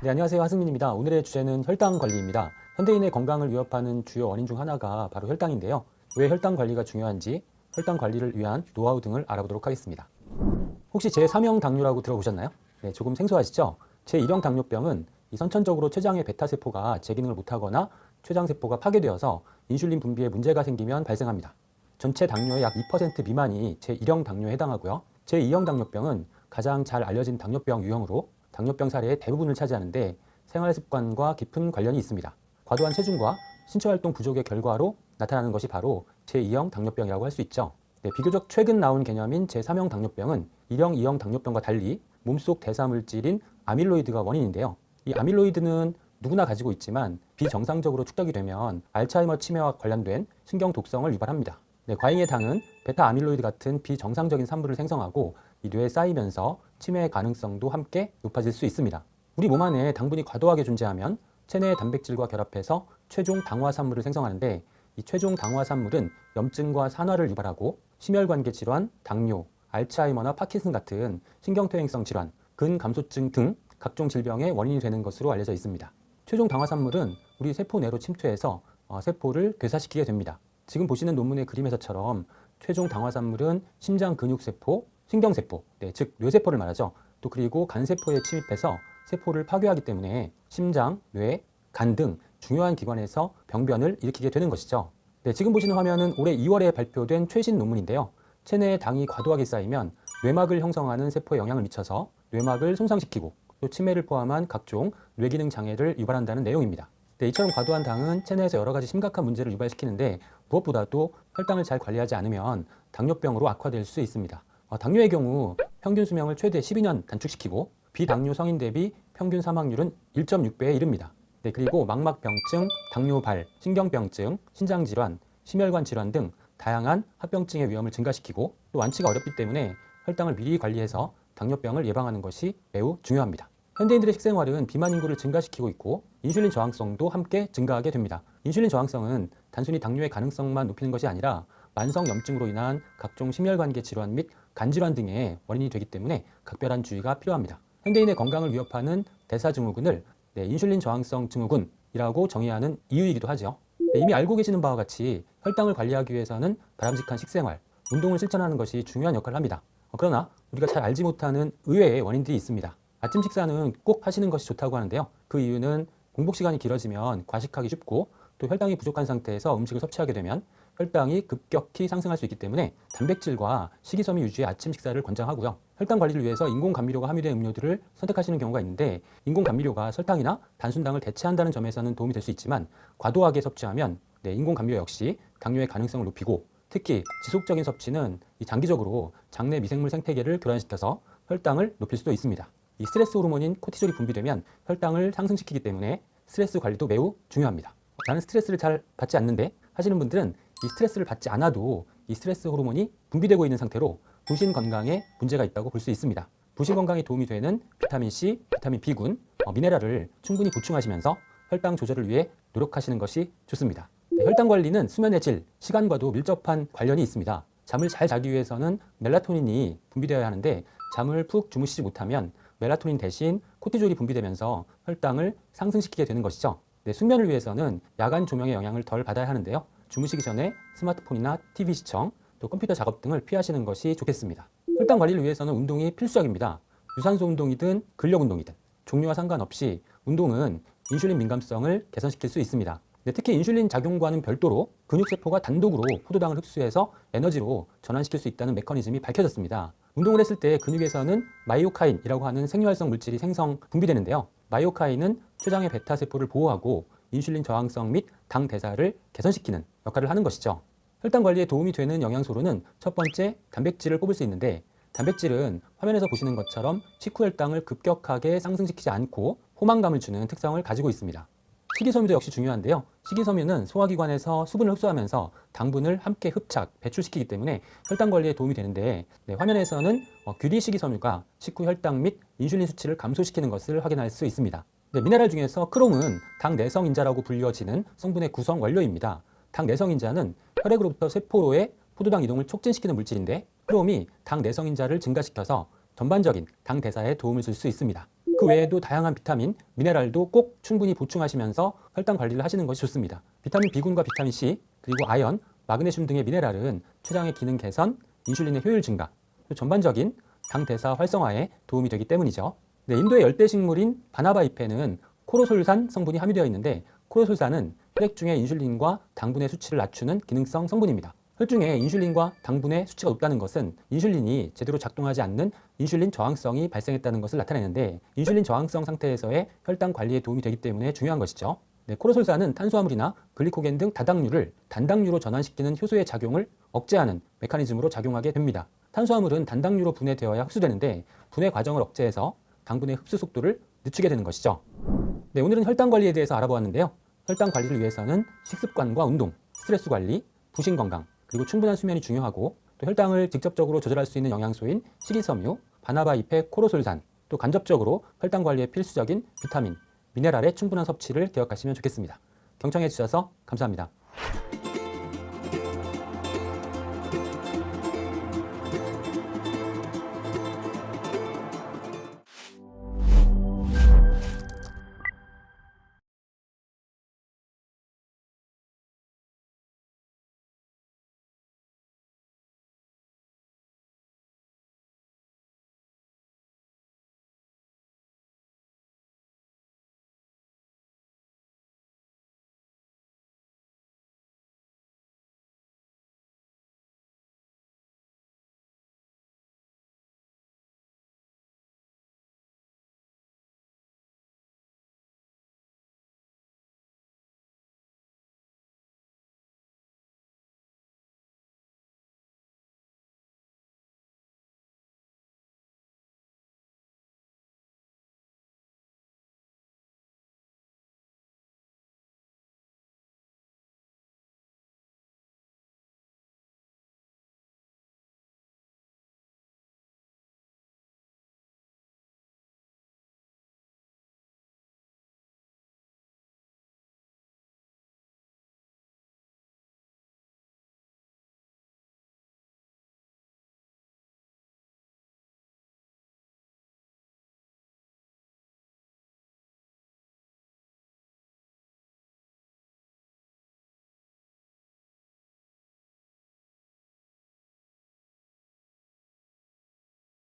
네, 안녕하세요. 하승민입니다. 오늘의 주제는 혈당 관리입니다. 현대인의 건강을 위협하는 주요 원인 중 하나가 바로 혈당인데요. 왜 혈당 관리가 중요한지, 혈당 관리를 위한 노하우 등을 알아보도록 하겠습니다. 혹시 제3형 당뇨라고 들어보셨나요? 네, 조금 생소하시죠? 제1형 당뇨병은 이 선천적으로 췌장의 베타세포가 제 기능을 못하거나 췌장세포가 파괴되어서 인슐린 분비에 문제가 생기면 발생합니다. 전체 당뇨의 약 2% 미만이 제1형 당뇨에 해당하고요. 제2형 당뇨병은 가장 잘 알려진 당뇨병 유형으로 당뇨병 사례의 대부분을 차지하는데 생활습관과 깊은 관련이 있습니다. 과도한 체중과 신체활동 부족의 결과로 나타나는 것이 바로 제2형 당뇨병이라고 할 수 있죠. 네, 비교적 최근 나온 개념인 제3형 당뇨병은 1형, 2형 당뇨병과 달리 몸속 대사물질인 아밀로이드가 원인인데요. 이 아밀로이드는 누구나 가지고 있지만 비정상적으로 축적이 되면 알츠하이머 치매와 관련된 신경 독성을 유발합니다. 네, 과잉의 당은 베타 아밀로이드 같은 비정상적인 산물을 생성하고 이 뇌에 쌓이면서 치매의 가능성도 함께 높아질 수 있습니다. 우리 몸 안에 당분이 과도하게 존재하면 체내의 단백질과 결합해서 최종 당화 산물을 생성하는데 이 최종 당화 산물은 염증과 산화를 유발하고 심혈관계 질환, 당뇨, 알츠하이머나 파킨슨 같은 신경퇴행성 질환, 근감소증 등 각종 질병의 원인이 되는 것으로 알려져 있습니다. 최종 당화 산물은 우리 세포 내로 침투해서 세포를 괴사시키게 됩니다. 지금 보시는 논문의 그림에서처럼 최종 당화 산물은 심장 근육세포, 신경세포, 즉 뇌세포를 말하죠. 또 그리고 간세포에 침입해서 세포를 파괴하기 때문에 심장, 뇌, 간 등 중요한 기관에서 병변을 일으키게 되는 것이죠. 지금 보시는 화면은 올해 2월에 발표된 최신 논문인데요. 체내에 당이 과도하게 쌓이면 뇌막을 형성하는 세포에 영향을 미쳐서 뇌막을 손상시키고 또 치매를 포함한 각종 뇌기능 장애를 유발한다는 내용입니다. 이처럼 과도한 당은 체내에서 여러 가지 심각한 문제를 유발시키는데 무엇보다도 혈당을 잘 관리하지 않으면 당뇨병으로 악화될 수 있습니다. 당뇨의 경우 평균 수명을 최대 12년 단축시키고 비당뇨 성인 대비 평균 사망률은 1.6배에 이릅니다. 그리고 망막병증, 당뇨발, 신경병증, 신장질환, 심혈관 질환 등 다양한 합병증의 위험을 증가시키고 또 완치가 어렵기 때문에 혈당을 미리 관리해서 당뇨병을 예방하는 것이 매우 중요합니다. 현대인들의 식생활은 비만 인구를 증가시키고 있고 인슐린 저항성도 함께 증가하게 됩니다. 인슐린 저항성은 단순히 당뇨의 가능성만 높이는 것이 아니라 만성 염증으로 인한 각종 심혈관계 질환 및 간질환 등의 원인이 되기 때문에 각별한 주의가 필요합니다. 현대인의 건강을 위협하는 대사증후군을 인슐린 저항성 증후군이라고 정의하는 이유이기도 하죠. 이미 알고 계시는 바와 같이 혈당을 관리하기 위해서는 바람직한 식생활, 운동을 실천하는 것이 중요한 역할을 합니다. 그러나 우리가 잘 알지 못하는 의외의 원인들이 있습니다. 아침 식사는 꼭 하시는 것이 좋다고 하는데요. 그 이유는 공복 시간이 길어지면 과식하기 쉽고 또 혈당이 부족한 상태에서 음식을 섭취하게 되면 혈당이 급격히 상승할 수 있기 때문에 단백질과 식이섬유 위주의 아침 식사를 권장하고요. 혈당 관리를 위해서 인공 감미료가 함유된 음료들을 선택하시는 경우가 있는데 인공 감미료가 설탕이나 단순당을 대체한다는 점에서는 도움이 될 수 있지만 과도하게 섭취하면 인공 감미료 역시 당뇨의 가능성을 높이고 특히 지속적인 섭취는 장기적으로 장내 미생물 생태계를 교란시켜서 혈당을 높일 수도 있습니다. 이 스트레스 호르몬인 코티졸이 분비되면 혈당을 상승시키기 때문에 스트레스 관리도 매우 중요합니다. 나는 스트레스를 잘 받지 않는데 하시는 분들은 이 스트레스를 받지 않아도 이 스트레스 호르몬이 분비되고 있는 상태로 부신 건강에 문제가 있다고 볼 수 있습니다. 부신 건강에 도움이 되는 비타민C, 비타민 B군, 미네랄을 충분히 보충하시면서 혈당 조절을 위해 노력하시는 것이 좋습니다. 혈당 관리는 수면의 질, 시간과도 밀접한 관련이 있습니다. 잠을 잘 자기 위해서는 멜라토닌이 분비되어야 하는데 잠을 푹 주무시지 못하면 멜라토닌 대신 코티졸이 분비되면서 혈당을 상승시키게 되는 것이죠. 숙면을 위해서는 야간 조명의 영향을 덜 받아야 하는데요. 주무시기 전에 스마트폰이나 TV 시청, 또 컴퓨터 작업 등을 피하시는 것이 좋겠습니다. 혈당 관리를 위해서는 운동이 필수적입니다. 유산소 운동이든 근력 운동이든 종류와 상관없이 운동은 인슐린 민감성을 개선시킬 수 있습니다. 특히 인슐린 작용과는 별도로 근육세포가 단독으로 포도당을 흡수해서 에너지로 전환시킬 수 있다는 메커니즘이 밝혀졌습니다. 운동을 했을 때 근육에서는 마이오카인이라고 하는 생리활성 물질이 분비되는데요. 마이오카인은 췌장의 베타세포를 보호하고 인슐린 저항성 및 당 대사를 개선시키는 역할을 하는 것이죠. 혈당 관리에 도움이 되는 영양소로는 첫 번째 단백질을 꼽을 수 있는데 단백질은 화면에서 보시는 것처럼 식후 혈당을 급격하게 상승시키지 않고 포만감을 주는 특성을 가지고 있습니다. 식이섬유도 역시 중요한데요. 식이섬유는 소화기관에서 수분을 흡수하면서 당분을 함께 흡착, 배출시키기 때문에 혈당 관리에 도움이 되는데 화면에서는 규리 식이섬유가 식후 혈당 및 인슐린 수치를 감소시키는 것을 확인할 수 있습니다. 미네랄 중에서 크롬은 당 내성인자라고 불려지는 성분의 구성 원료입니다. 당 내성인자는 혈액으로부터 세포로의 포도당 이동을 촉진시키는 물질인데 크롬이 당 내성인자를 증가시켜서 전반적인 당 대사에 도움을 줄 수 있습니다. 그 외에도 다양한 비타민, 미네랄도 꼭 충분히 보충하시면서 혈당 관리를 하시는 것이 좋습니다. 비타민 B군과 비타민 C, 그리고 아연, 마그네슘 등의 미네랄은 췌장의 기능 개선, 인슐린의 효율 증가, 전반적인 당 대사 활성화에 도움이 되기 때문이죠. 네, 인도의 열대 식물인 바나바 잎에는 코로솔산 성분이 함유되어 있는데, 코로솔산은 혈액 중의 인슐린과 당분의 수치를 낮추는 기능성 성분입니다. 혈중에 인슐린과 당분의 수치가 높다는 것은 인슐린이 제대로 작동하지 않는 인슐린 저항성이 발생했다는 것을 나타내는데, 인슐린 저항성 상태에서의 혈당 관리에 도움이 되기 때문에 중요한 것이죠. 네, 코로솔산은 탄수화물이나 글리코겐 등 다당류를 단당류로 전환시키는 효소의 작용을 억제하는 메커니즘으로 작용하게 됩니다. 탄수화물은 단당류로 분해되어야 흡수되는데, 분해 과정을 억제해서 당분의 흡수 속도를 늦추게 되는 것이죠. 네, 오늘은 혈당 관리에 대해서 알아보았는데요. 혈당 관리를 위해서는 식습관과 운동, 스트레스 관리, 부신 건강, 그리고 충분한 수면이 중요하고, 또 혈당을 직접적으로 조절할 수 있는 영양소인 식이섬유, 바나바 잎의 코로솔산, 또 간접적으로 혈당 관리에 필수적인 비타민, 미네랄의 충분한 섭취를 기억하시면 좋겠습니다. 경청해 주셔서 감사합니다.